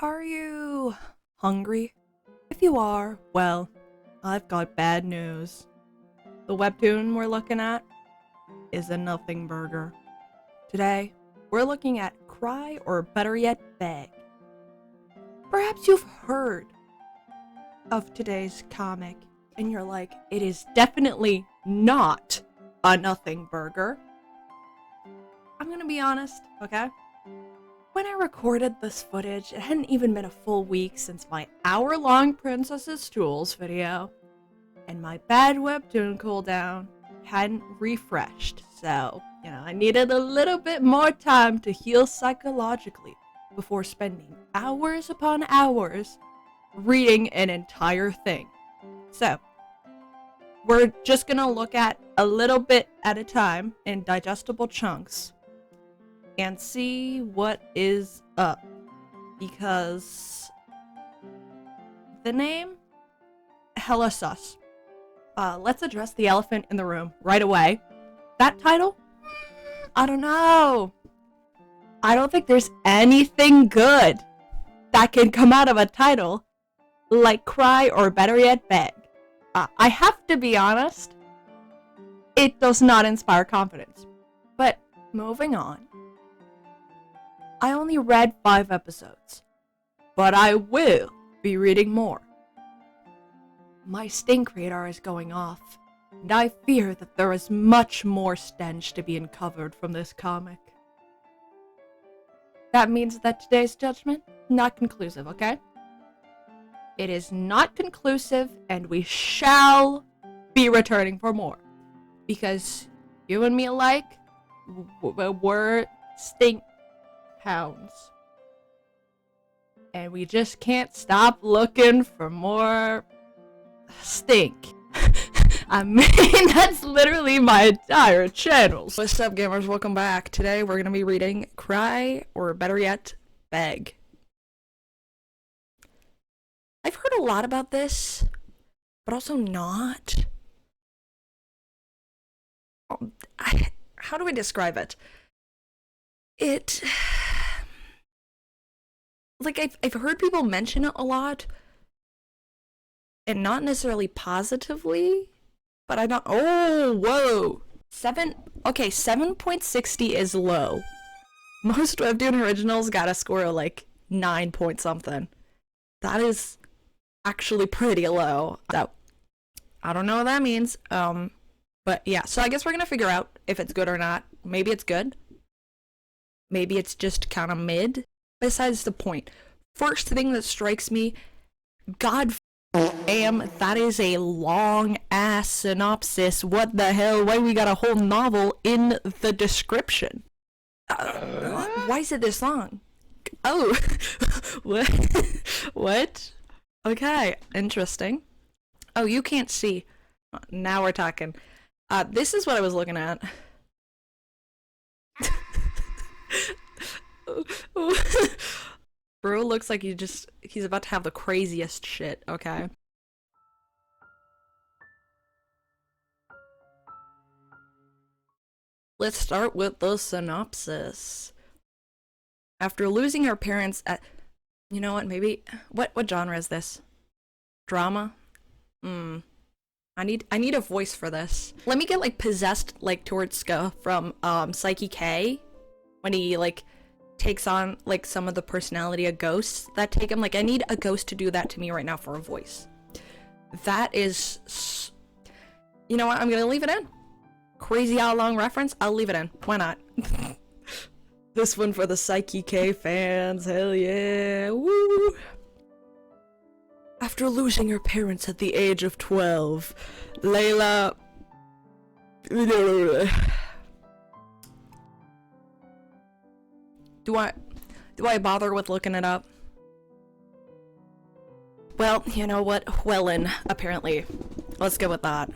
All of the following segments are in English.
Are you hungry? If you are, well, I've got bad news. The webtoon we're looking at is a nothing burger. Today, we're looking at Cry, or better yet, Beg. Perhaps you've heard of today's comic and you're like, it is definitely not a nothing burger. I'm gonna be honest, okay? When I recorded this footage, it hadn't even been a full week since my hour-long Princess's Jewels video, and my bad webtoon cooldown hadn't refreshed, so, I needed a little bit more time to heal psychologically before spending hours upon hours reading an entire thing. So, we're just gonna look at a little bit at a time in digestible chunks and see what is up, because the name, hella sus. Let's address the elephant in the room right away. That title? I don't know. I don't think there's anything good that can come out of a title like Cry, or better yet, Beg. I have to be honest, it does not inspire confidence. But moving on. I only read 5 episodes, but I will be reading more. My stink radar is going off, and I fear that there is much more stench to be uncovered from this comic. That means that today's judgment, not conclusive, okay? It is not conclusive, and we shall be returning for more. Because you and me alike, we're stink hounds. And we just can't stop looking for more stink. I mean, that's literally my entire channel. What's up, gamers? Welcome back. Today we're gonna be reading Cry, or better yet, Beg. I've heard a lot about this, but also not. How do I describe it? I've heard people mention it a lot, and not necessarily positively, but I don't. Oh, whoa. 7.60 is low. Most webtoon originals got a score of like 9 point something. That is actually pretty low. So, I don't know what that means. But yeah, so I guess we're gonna figure out if it's good or not. Maybe it's good. Maybe it's just kind of mid. Besides the point. First thing that strikes me, god damn, that is a long ass synopsis. What the hell? Why we got a whole novel in the description? Why is it this long? Oh, what? What? Okay, interesting. Oh, you can't see. Now we're talking. This is what I was looking at. Bro looks like he's about to have the craziest shit, okay? Let's start with the synopsis. After losing her parents at... You know what, maybe... What genre is this? Drama? I need a voice for this. Let me get, like, possessed, like, towards Ska from, Psyche K. When he, like, takes on, like, some of the personality of ghosts that take him. Like, I need a ghost to do that to me right now for a voice. That is... You know what, I'm gonna leave it in. Crazy how long reference? I'll leave it in. Why not? This one for the Psyche K fans. Hell yeah. Woo! After losing her parents at the age of 12, Layla... Do I bother with looking it up? Well, you know what? Wellin, apparently. Let's go with that.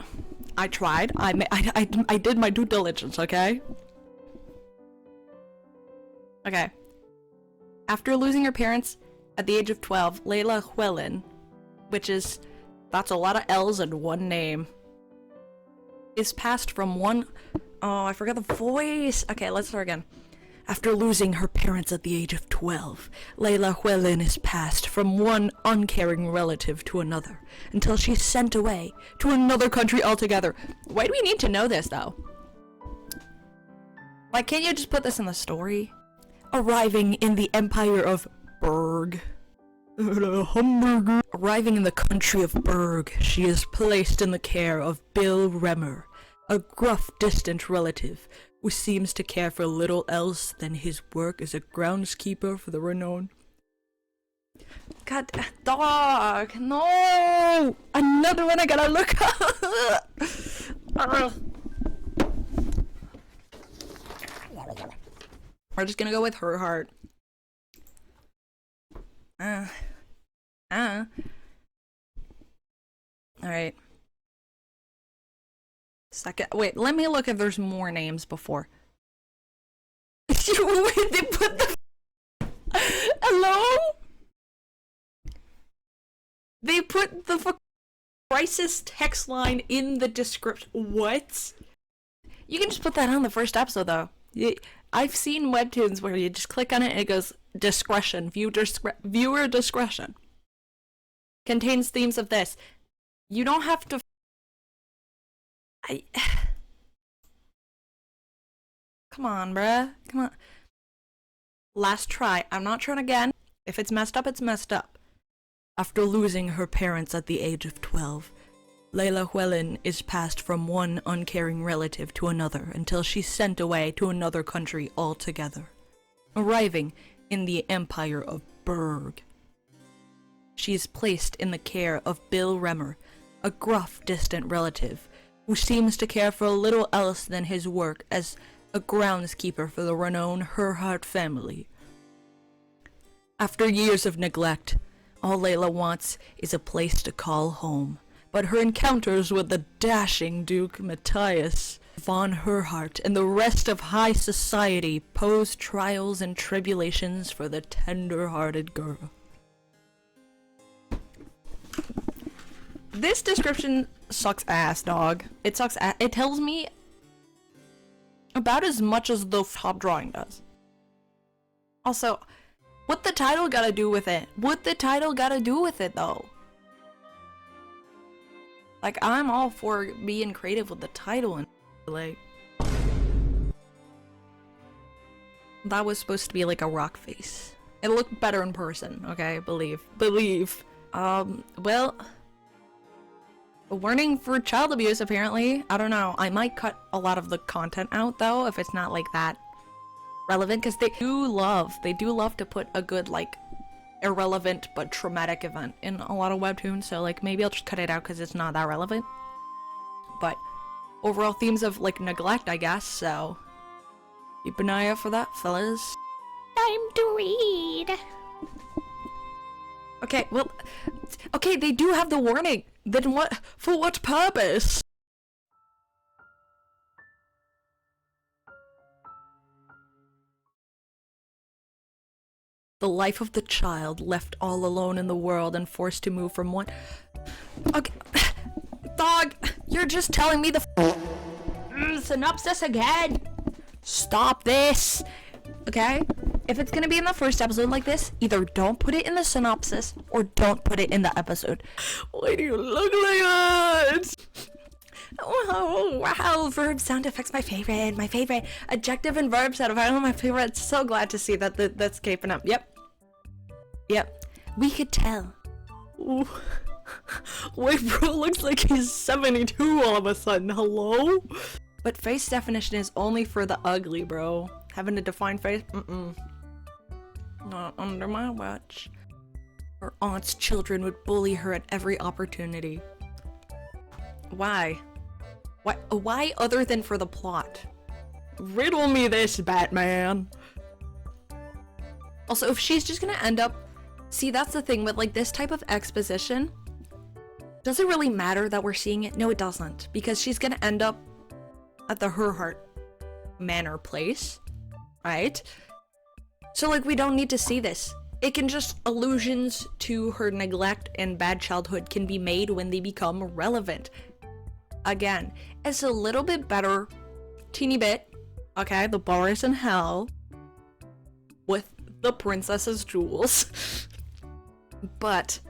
I tried. I did my due diligence, okay? Okay. After losing her parents at the age of 12, Layla Wellin, that's a lot of L's in one name, is passed from one... Oh, I forgot the voice. Okay, let's start again. After losing her parents at the age of 12, Layla Huelin is passed from one uncaring relative to another, until she's sent away to another country altogether. Why do we need to know this, though? Why can't you just put this in the story? Arriving in the Empire of Berg. Arriving in the country of Berg, she is placed in the care of Bill Remmer, a gruff, distant relative who seems to care for little else than his work as a groundskeeper for the renowned. God, dog, no! Another one I gotta look up! We're just gonna go with her heart. Alright. Second. Wait, let me look if there's more names before. Wait, they put the. Hello? They put the crisis text line in the description. What? You can just put that on the first episode, though. I've seen webtoons where you just click on it and it goes discretion, viewer discretion. Contains themes of this. You don't have to. Come on, bruh. Come on. Last try. I'm not trying again. If it's messed up, it's messed up. After losing her parents at the age of 12, Layla Huelin is passed from one uncaring relative to another until she's sent away to another country altogether. Arriving in the Empire of Berg, she is placed in the care of Bill Remmer, a gruff, distant relative who seems to care for little else than his work as a groundskeeper for the renowned Herhart family. After years of neglect, all Layla wants is a place to call home. But her encounters with the dashing Duke Matthias von Herhart and the rest of high society pose trials and tribulations for the tender-hearted girl. This description sucks ass, dog. It sucks ass. It tells me about as much as the top drawing does. Also, what the title gotta do with it? What the title gotta do with it, though? Like, I'm all for being creative with the title and like. That was supposed to be like a rock face. It looked better in person, okay? Believe. Well, a warning for child abuse, apparently. I don't know. I might cut a lot of the content out, though, if it's not like that relevant, because they do love to put a good, like, irrelevant but traumatic event in a lot of webtoons, so like maybe I'll just cut it out because it's not that relevant. But overall themes of like neglect, I guess, so keep an eye out for that, fellas. Time to read. Okay, well, okay, they do have the warning. Then what? For what purpose? The life of the child left all alone in the world and forced to move from one. Okay, dog, you're just telling me the synopsis again. Stop this. Okay? If it's gonna be in the first episode like this, either don't put it in the synopsis or don't put it in the episode. Why do you look like that? Oh, wow, verb sound effects, my favorite. Adjective and verb sound effects, my favorite. So glad to see that that's caping up. Yep. We could tell. Ooh. Wait, bro looks like he's 72 all of a sudden. Hello? But face definition is only for the ugly, bro. Having a defined face? Not under my watch. Her aunt's children would bully her at every opportunity. Why? Why other than for the plot? Riddle me this, Batman! Also, if she's just gonna end up... See, that's the thing with, like, this type of exposition. Does it really matter that we're seeing it? No, it doesn't. Because she's gonna end up at the Herhart Manor place. Right? So, like, we don't need to see this. It can just... Allusions to her neglect and bad childhood can be made when they become relevant. Again, it's a little bit better. Teeny bit. Okay, the bar is in hell. with the princess's jewels. But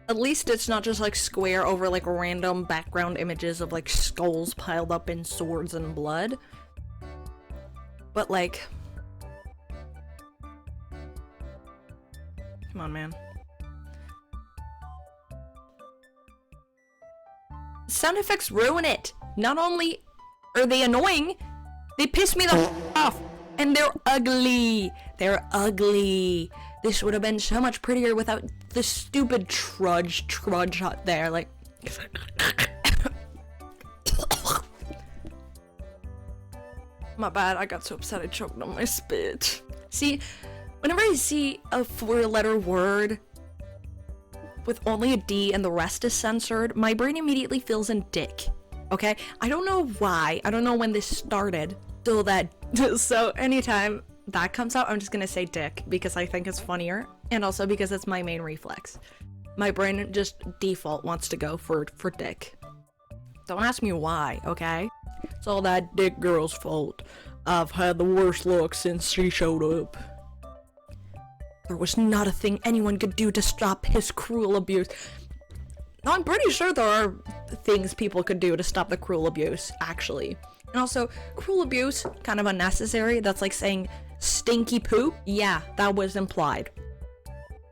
at least it's not just like square over like random background images of like skulls piled up in swords and blood. But like, come on, man. Sound effects ruin it. Not only are they annoying, they piss me the off. And they're ugly. They're ugly. This would have been so much prettier without the stupid trudge out there. Like, my bad. I got so upset I choked on my spit. See, whenever I see a 4-letter word with only a D and the rest is censored, my brain immediately fills in dick. Okay? I don't know why. I don't know when this started. So anytime that comes out, I'm just gonna say dick because I think it's funnier, and also because it's my main reflex. My brain just default wants to go for dick. Don't ask me why, okay? It's all that dick girl's fault. I've had the worst luck since she showed up. There was not a thing anyone could do to stop his cruel abuse. No, I'm pretty sure there are things people could do to stop the cruel abuse, actually. And also, cruel abuse, kind of unnecessary. That's like saying stinky poop. Yeah, that was implied.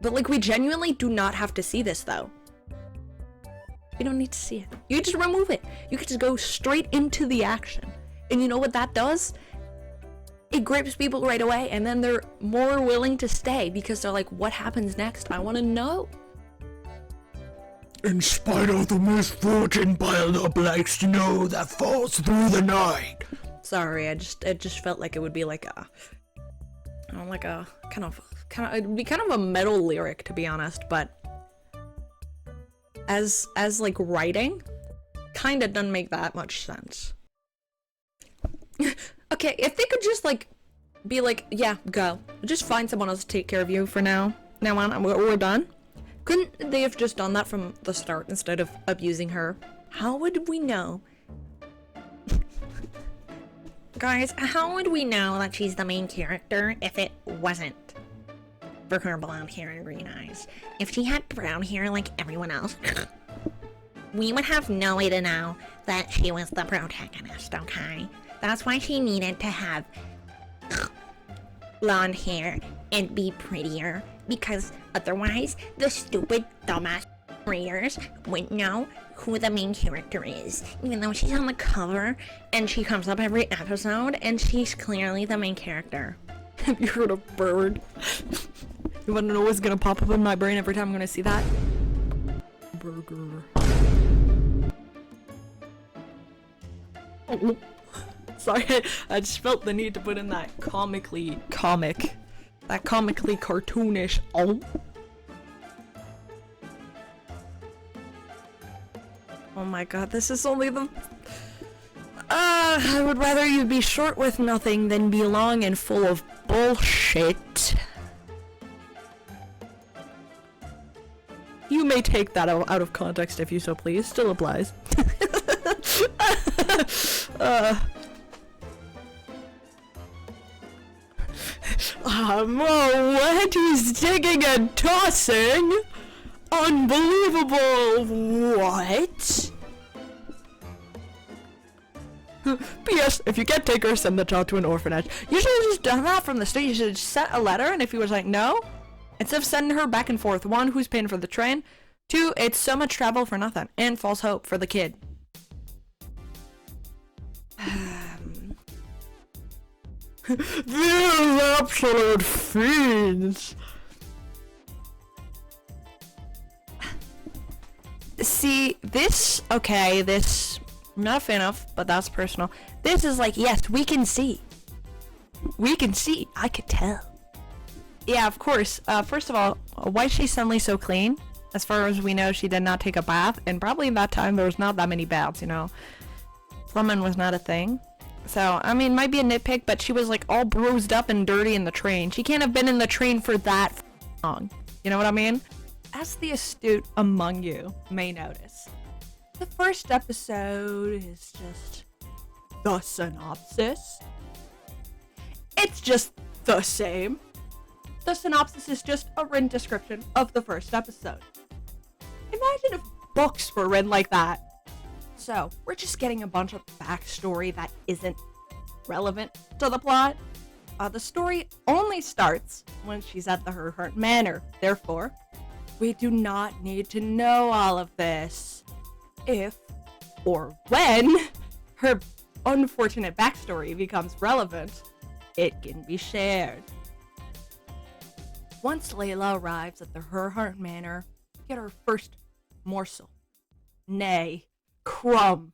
But like, we genuinely do not have to see this, though. You don't need to see it. You just remove it. You can just go straight into the action. And you know what that does? It grips people right away, and then they're more willing to stay because they're like, what happens next? I want to know. In spite of the misfortune piled up like snow that falls through the night. Sorry, it just felt like it would be like a, I don't know, like a kind of it'd be kind of a metal lyric, to be honest, but as like writing, kinda doesn't make that much sense. Okay, if they could just like be like, yeah, go, just find someone else to take care of you for now. Now on, we're done. Couldn't they have just done that from the start instead of abusing her? How would we know? Guys, how would we know that she's the main character if it wasn't for her blonde hair and green eyes? If she had brown hair like everyone else, we would have no way to know that she was the protagonist, okay? That's why she needed to have blonde hair and be prettier, because otherwise the stupid dumbass readers wouldn't know who the main character is, even though she's on the cover and she comes up every episode and she's clearly the main character. Have you heard of bird? You wanna know what's gonna pop up in my brain every time I'm gonna see that? Burger. Oh. Sorry, I just felt the need to put in that comically cartoonish oh. Oh my god, this is only the... I would rather you be short with nothing than be long and full of bullshit. You may take that out of context if you so please, still applies. What? He's digging and tossing? Unbelievable! What? P.S. If you can't take her, send the child to an orphanage. You should have just done that from the start. You should have sent a letter, and if he was like, no, instead of sending her back and forth, 1, who's paying for the train? 2, it's so much travel for nothing, and false hope for the kid. These absolute fiends! See, this, okay, this, I'm not a fan of, but that's personal. This is like, yes, we can see. We can see. I could tell. Yeah, of course. First of all, why is she suddenly so clean? As far as we know, she did not take a bath, and probably in that time there was not that many baths, you know. Plumbing was not a thing. So, I mean, might be a nitpick, but she was like all bruised up and dirty in the train. She can't have been in the train for that long. You know what I mean? As the astute among you may notice, the first episode is just the synopsis. It's just the same. The synopsis is just a written description of the first episode. Imagine if books were written like that. So, we're just getting a bunch of backstory that isn't relevant to the plot. The story only starts when she's at the Her Manor. Therefore, we do not need to know all of this. If or when her unfortunate backstory becomes relevant, it can be shared. Once Layla arrives at the Her Manor, we get her first morsel, nay, crumb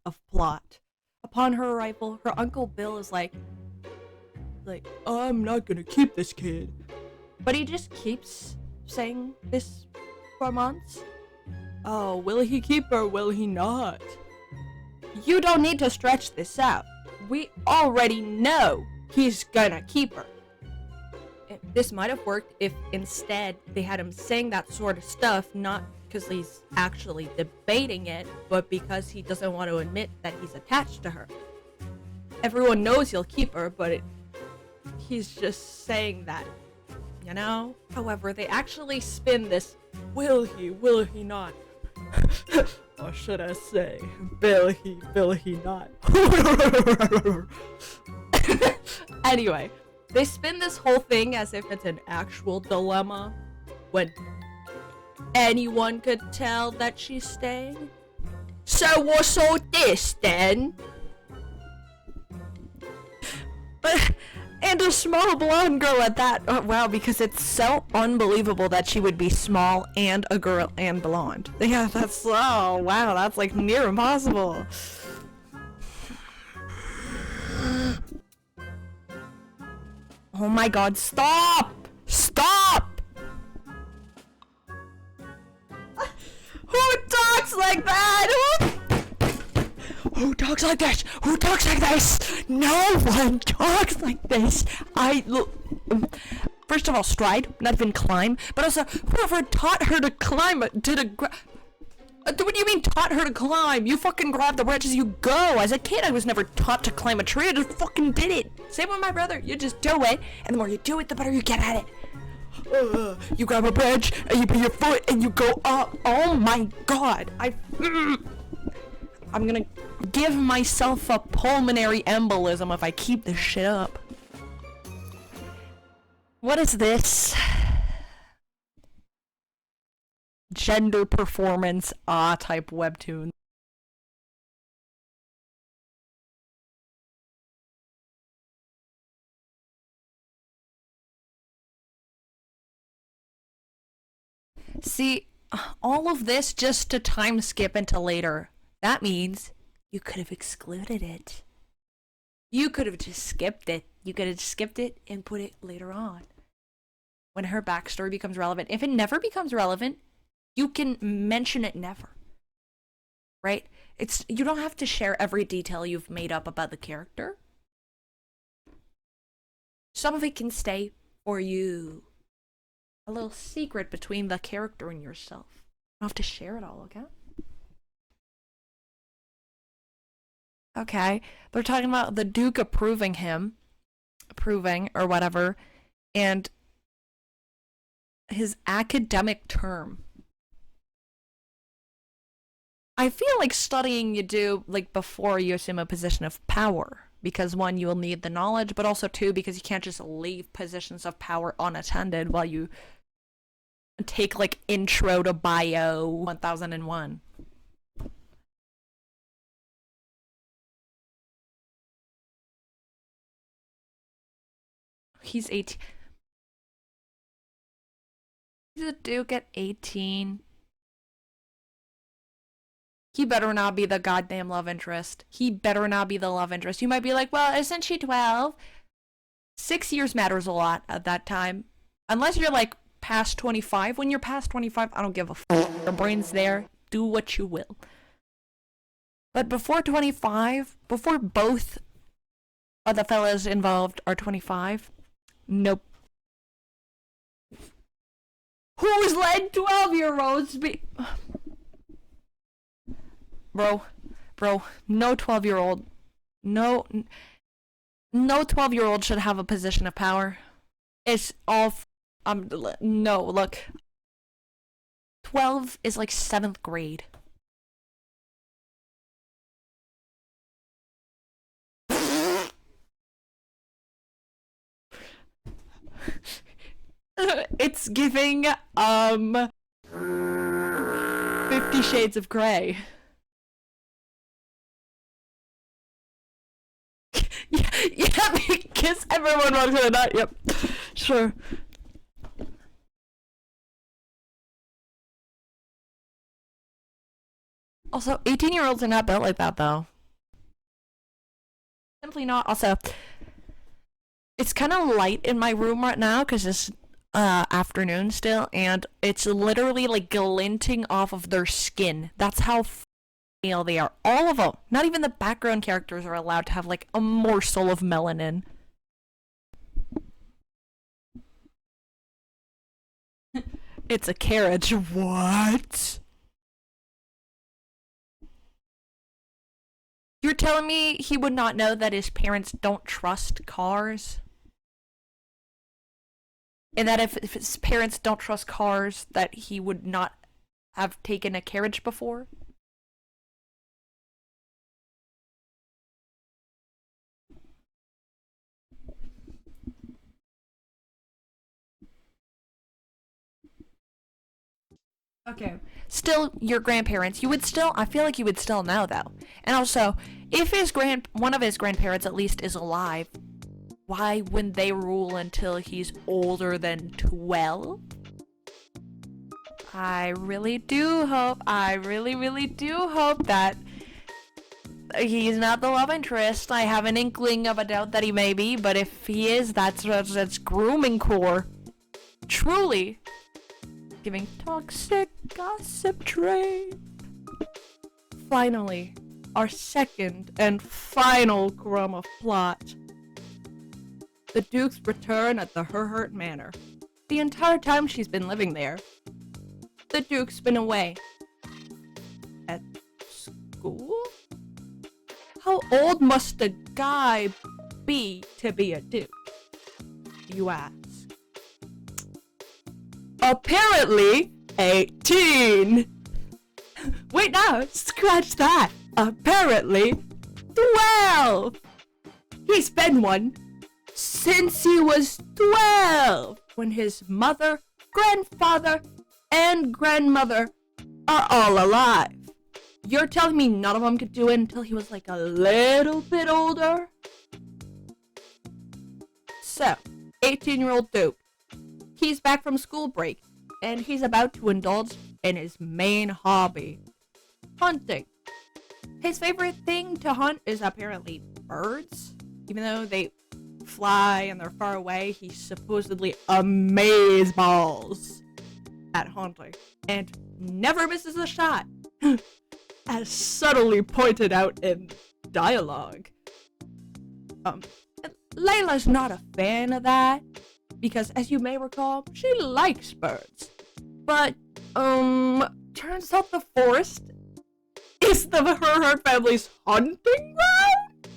of plot. Upon her arrival, her Uncle Bill is like, I'm not gonna keep this kid. But he just keeps saying this for months. Oh, will he keep her, will he not? You don't need to stretch this out. We already know he's gonna keep her. This might have worked if instead they had him saying that sort of stuff, not because he's actually debating it, but because he doesn't want to admit that he's attached to her. Everyone knows he'll keep her, but he's just saying that, you know? However, they actually spin this, will he not? Or should I say, will he not? Anyway, they spin this whole thing as if it's an actual dilemma, when anyone could tell that she's staying. So what's all this then? And a small blonde girl at that. Oh, wow, because it's so unbelievable that she would be small and a girl and blonde. Yeah, that's, oh wow, that's like near impossible. Oh my god, stop! Stop! Who talks like that? Who talks like this? Who talks like this? No one talks like this. First of all, stride, not even climb. But also, whoever taught her to climb what do you mean taught her to climb? You fucking grab the branches, you go. As a kid, I was never taught to climb a tree. I just fucking did it. Same with my brother. You just do it, and the more you do it, the better you get at it. You grab a branch, and you put your foot, and you go up. Oh my god. I'm gonna give myself a pulmonary embolism if I keep this shit up. What is this? Gender performance type webtoon. See, all of this just to time skip into later. That means you could have excluded it. You could have just skipped it. You could have just skipped it and put it later on, when her backstory becomes relevant. If it never becomes relevant, you can mention it never. Right? You don't have to share every detail you've made up about the character. Some of it can stay for you. A little secret between the character and yourself. You don't have to share it all, okay? Okay, they're talking about the Duke approving or whatever, and his academic term. I feel like studying you do, like, before you assume a position of power. Because one, you will need the knowledge, but also two, because you can't just leave positions of power unattended while you take, like, Intro to Bio 1001. He's 18. He's a Duke at 18. He better not be the goddamn love interest. He better not be the love interest. You might be like, well, isn't she 12? 6 years matters a lot at that time. Unless you're like past 25. When you're past 25, I don't give a f***. Your brain's there. Do what you will. But before 25, before both of the fellas involved are 25, nope. Who's letting 12-year-olds be? Bro, no 12-year-old. No. No 12-year-old should have a position of power. It's all no, look. 12 is like 7th grade. It's giving 50 Shades of Grey. Yeah, because everyone wants to not. Yep, sure. Also, 18-year-olds are not built like that, though. Simply not. Also, it's kind of light in my room right now because it's afternoon still, and it's literally like glinting off of their skin. That's how pale they are. All of them. Not even the background characters are allowed to have like a morsel of melanin. It's a carriage. What? You're telling me he would not know that his parents don't trust cars? And that if his parents don't trust cars, that he would not have taken a carriage before? Okay. Still, your grandparents, you would still, I feel like you would still know though. And also, if one of his grandparents at least is alive, why wouldn't they rule until he's older than 12? I really do hope, I really do hope that he's not the love interest. I have an inkling of a doubt that he may be, but if he is, that's grooming core. Truly giving toxic gossip train. Finally, our second and final crumb of plot. The Duke's return at the Herhurt Manor. The entire time she's been living there, the Duke's been away. At school? How old must a guy be to be a Duke? You ask. Apparently, 18. Wait, no, scratch that. Apparently, 12. He's been one since he was 12, when his mother, grandfather, and grandmother are all alive. You're telling me none of them could do it until he was like a little bit older? So, 18-year-old Duke. He's back from school break, and he's about to indulge in his main hobby, hunting. His favorite thing to hunt is apparently birds. Even though they fly and they're far away, he supposedly amazeballs at hunting and never misses a shot, as subtly pointed out in dialogue. Layla's not a fan of that, because as you may recall, she likes birds. But, turns out the forest is the Herhurt family's hunting ground?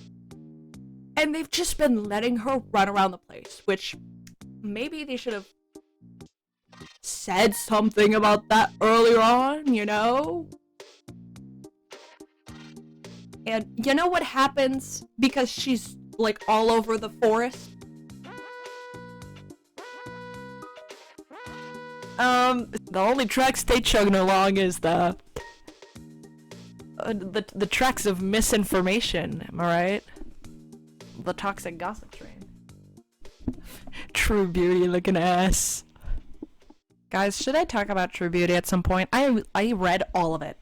And they've just been letting her run around the place, which maybe they should have said something about that earlier on, you know? And you know what happens because she's, like, all over the forest? The only tracks they chugging along is the tracks of misinformation, am I right? The toxic gossip train. True Beauty looking ass. Guys, should I talk about True Beauty at some point? I read all of it.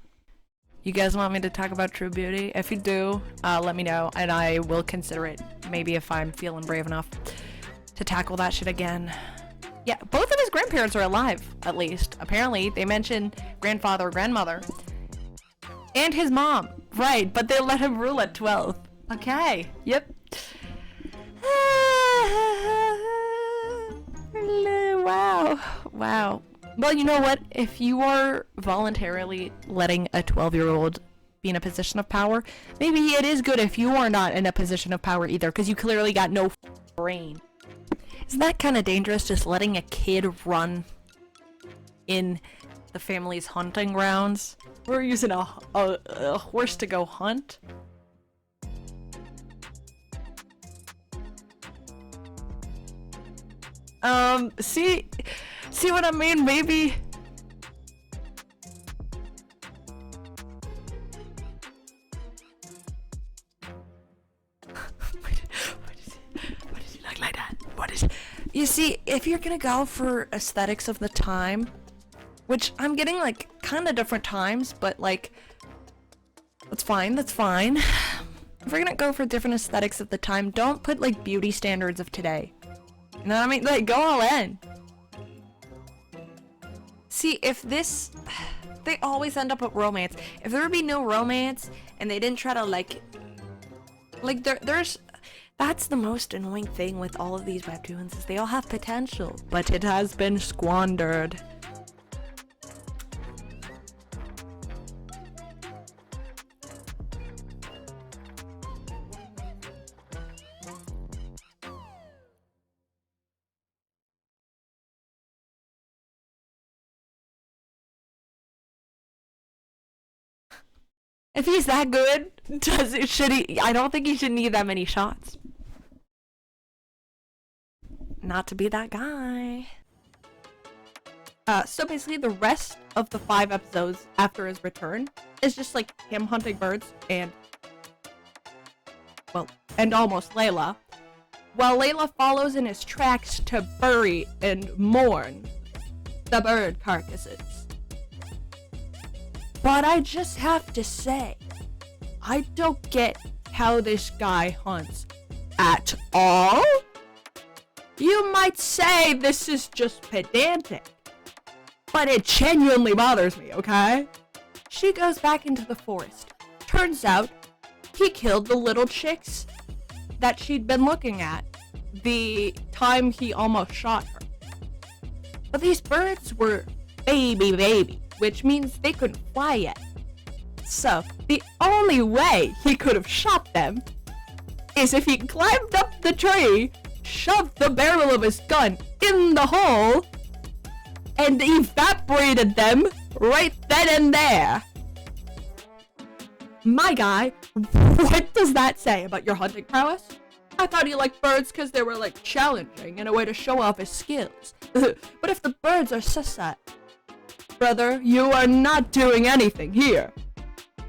You guys want me to talk about True Beauty? If you do, let me know, and I will consider it. Maybe if I'm feeling brave enough to tackle that shit again. Yeah, both of his grandparents are alive, at least. Apparently, they mention grandfather or grandmother. And his mom. Right, but they let him rule at 12. Okay, yep. Wow. Wow. Well, you know what? If you are voluntarily letting a 12-year-old be in a position of power. Maybe it is good if you are not in a position of power either, because you clearly got no brain. Isn't that kind of dangerous, just letting a kid run in the family's hunting grounds? We're using a horse to go hunt. See what I mean? Maybe. Why does he look like that? What is? You see, if you're gonna go for aesthetics of the time, which I'm getting like kind of different times, but like, that's fine. That's fine. If we're gonna go for different aesthetics of the time, don't put like beauty standards of today. You know what I mean? Like, go all in. See, if this... They always end up with romance. If there would be no romance, and they didn't try to, like... Like, there's... That's the most annoying thing with all of these webtoons, is they all have potential, but it has been squandered. If he's that good, should he? I don't think he should need that many shots. Not to be that guy. So basically the rest of the 5 episodes after his return is just like him hunting birds and, well, and almost Layla, while Layla follows in his tracks to bury and mourn the bird carcasses. But I just have to say, I don't get how this guy hunts at all. You might say this is just pedantic, but it genuinely bothers me, okay? She goes back into the forest. Turns out, he killed the little chicks that she'd been looking at the time he almost shot her. But these birds were baby, which means they couldn't fly yet. So, the only way he could have shot them is if he climbed up the tree, shoved the barrel of his gun in the hole, and evaporated them right then and there. My guy, what does that say about your hunting prowess? I thought he liked birds because they were like challenging and a way to show off his skills. But if the birds are sussat, brother, you are not doing anything here.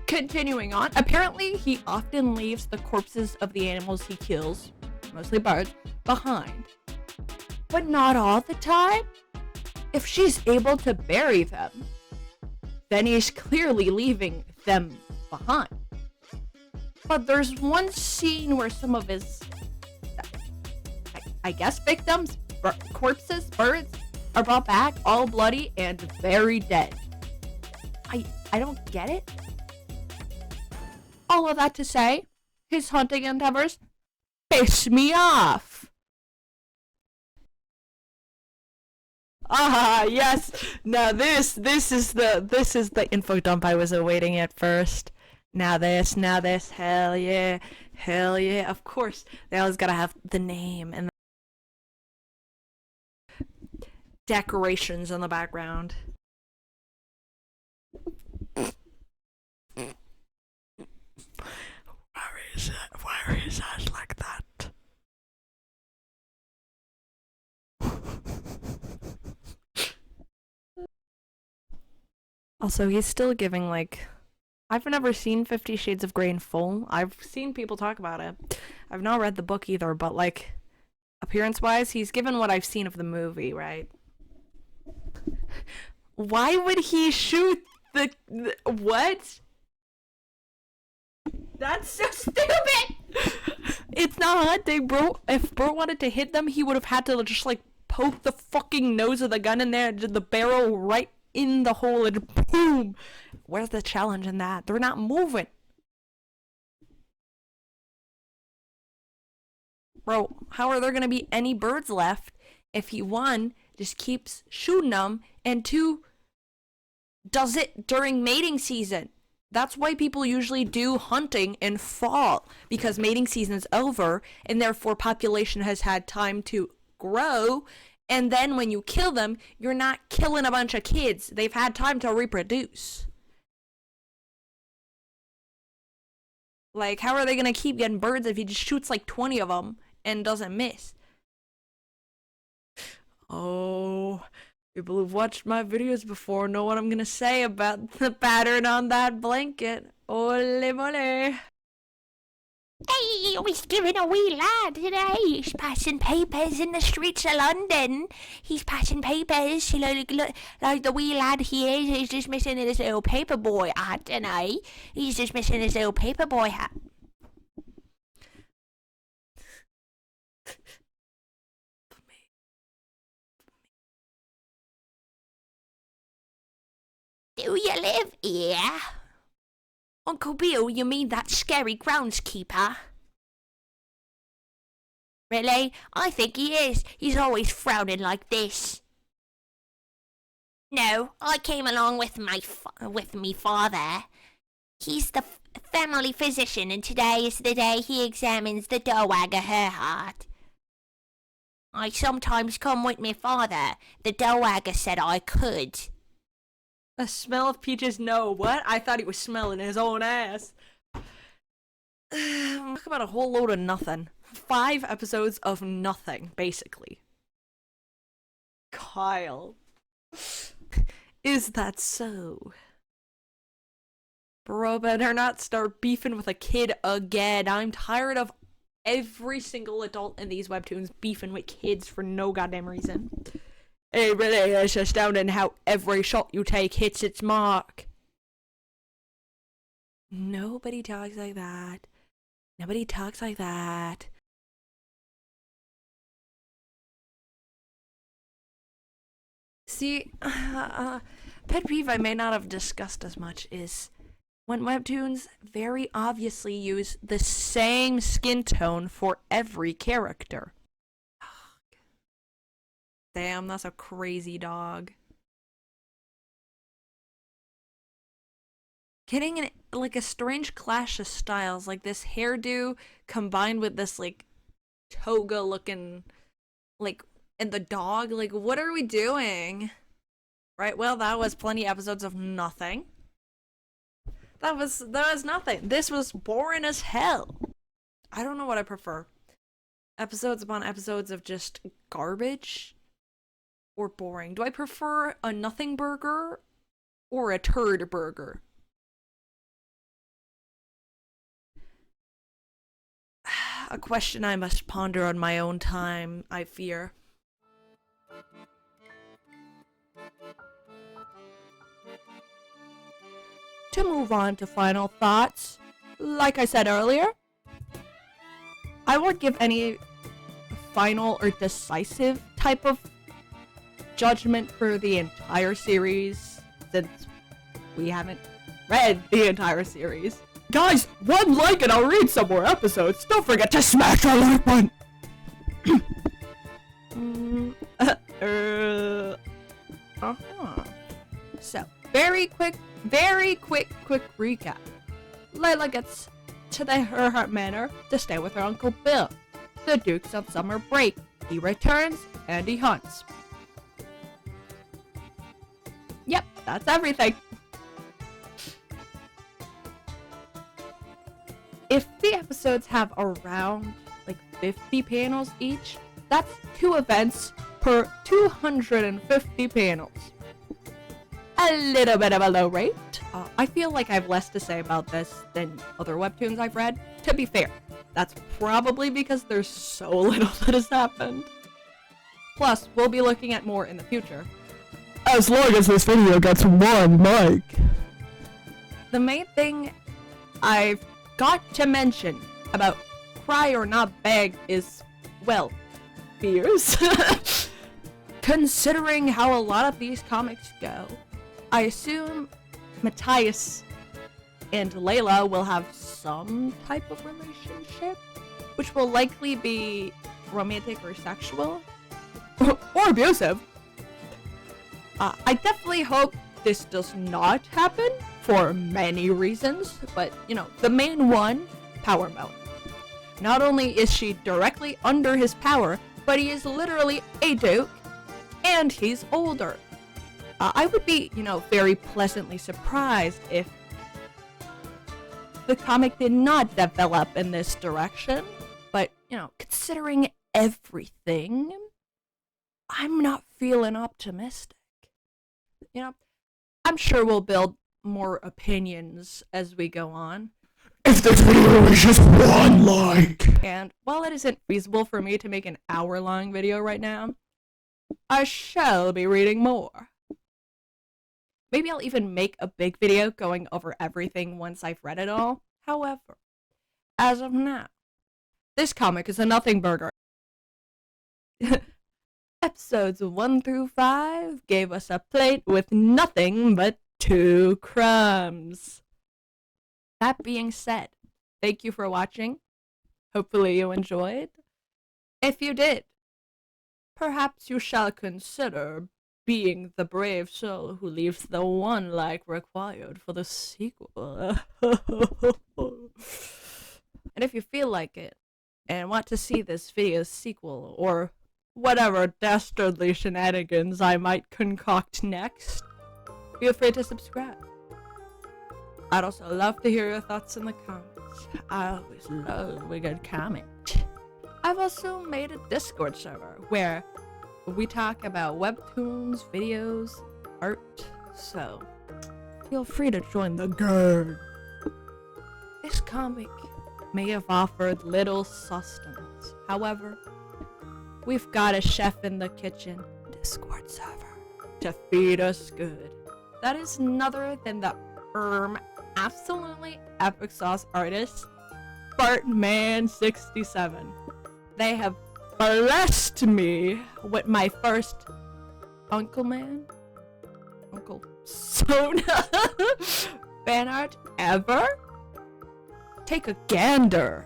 Continuing on, apparently he often leaves the corpses of the animals he kills, mostly birds, behind. But not all the time. If she's able to bury them, then he's clearly leaving them behind. But there's one scene where some of his, I guess victims, corpses, birds, are brought back all bloody and very dead. I don't get it. All of that to say, his hunting endeavors piss me off. Ah, yes. Now this is the info dump I was awaiting at first. Now this, hell yeah, of course. They always gotta have the name and the decorations in the background. Why is that like that? Also, he's still giving like, I've never seen 50 Shades of Grey in full. I've seen people talk about it. I've not read the book either, but like, appearance-wise, he's given what I've seen of the movie, right? Why would he shoot the what? That's so stupid! It's not hunting, bro. If bro wanted to hit them, he would have had to just like poke the fucking nose of the gun in there, the barrel right in the hole, and boom! Where's the challenge in that? They're not moving. Bro, how are there gonna be any birds left if he, one, just keeps shooting them, and two, does it during mating season? That's why people usually do hunting in fall, because mating season's over and therefore population has had time to grow. And then when you kill them, you're not killing a bunch of kids. They've had time to reproduce. Like, how are they going to keep getting birds if he just shoots like 20 of them and doesn't miss? Oh, people who've watched my videos before know what I'm going to say about the pattern on that blanket. Ole mole. Hey, I was giving a wee lad today. He's passing papers in the streets of London. He's passing papers. Like the wee lad he is, he's just missing his little paperboy hat, and he's just missing his little paperboy hat. Do you live here? Uncle Bill, you mean that scary groundskeeper? Really? I think he is. He's always frowning like this. No, I came along with me father. He's the family physician, and today is the day he examines the dog of her heart. I sometimes come with me father. The dog said I could. A smell of peaches? No. What? I thought he was smelling his own ass. Talk about a whole load of nothing. 5 episodes of nothing, basically. Kyle. Is that so? Bro, better not start beefing with a kid again. I'm tired of every single adult in these webtoons beefing with kids for no goddamn reason. It really is astounding how every shot you take hits its mark. Nobody talks like that. Nobody talks like that. See, pet peeve I may not have discussed as much is when webtoons very obviously use the same skin tone for every character. Damn, that's a crazy dog. Getting like a strange clash of styles, like this hairdo combined with this like toga looking, like, and the dog, like, what are we doing? Right, well, that was plenty of episodes of nothing. That was nothing. This was boring as hell. I don't know what I prefer. Episodes upon episodes of just garbage or boring. Do I prefer a nothing burger or a turd burger? A question I must ponder on my own time, I fear. To move on to final thoughts, like I said earlier, I won't give any final or decisive type of judgment for the entire series, since we haven't read the entire series. Guys, 1 like and I'll read some more episodes. Don't forget to smash the like button. So, very quick recap. Layla gets to the Herhart Manor to stay with her Uncle Bill. The Duke's on summer break. He returns and he hunts. Yep, that's everything. If the episodes have around like 50 panels each, that's 2 events per 250 panels. A little bit of a low rate. I feel like I have less to say about this than other webtoons I've read. To be fair, that's probably because there's so little that has happened. Plus, we'll be looking at more in the future. As long as this video gets 1 like. The main thing I've got to mention about Cry or Not Beg is, well, fears. Considering how a lot of these comics go, I assume Matthias and Layla will have some type of relationship, which will likely be romantic or sexual, or abusive. I definitely hope this does not happen for many reasons, but the main one, power mode. Not only is she directly under his power, but he is literally a duke, and he's older. I would be, very pleasantly surprised if the comic did not develop in this direction, but, considering everything, I'm not feeling optimistic. I'm sure we'll build more opinions as we go on. If this video is just 1 like. And while it isn't feasible for me to make an hour-long video right now, I shall be reading more. Maybe I'll even make a big video going over everything once I've read it all. However, as of now, this comic is a nothing burger. Episodes 1 through 5 gave us a plate with nothing but 2 crumbs. That being said, thank you for watching. Hopefully you enjoyed. If you did, perhaps you shall consider being the brave soul who leaves the 1 like required for the sequel. And if you feel like it, and want to see this video's sequel, or whatever dastardly shenanigans I might concoct next, feel free to subscribe. I'd also love to hear your thoughts in the comments. I always love a good comment. I've also made a Discord server where we talk about webtoons, videos, art, so feel free to join the gang. This comic may have offered little sustenance. However, we've got a chef in the kitchen, Discord server, to feed us good. That is none other than the absolutely epic sauce artist, Fartman67. They have blessed me with my first Uncle Sona fan art ever. Take a gander.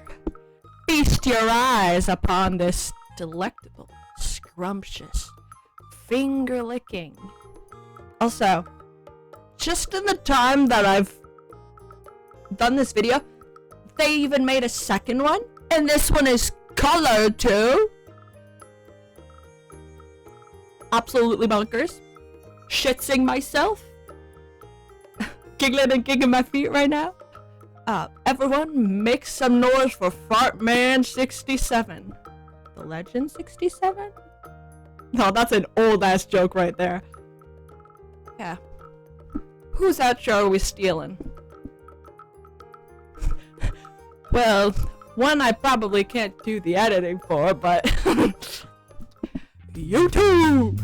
Feast your eyes upon this delectable, scrumptious, finger-licking. Also, just in the time that I've done this video, they even made a second one, and this one is colored too. Absolutely bonkers. Shitsing myself. Giggling and gigging my feet right now. Everyone make some noise for Fartman67. The Legend 67? No, that's an old ass joke right there. Yeah. Whose outro are we stealing? Well, one I probably can't do the editing for, but YouTube!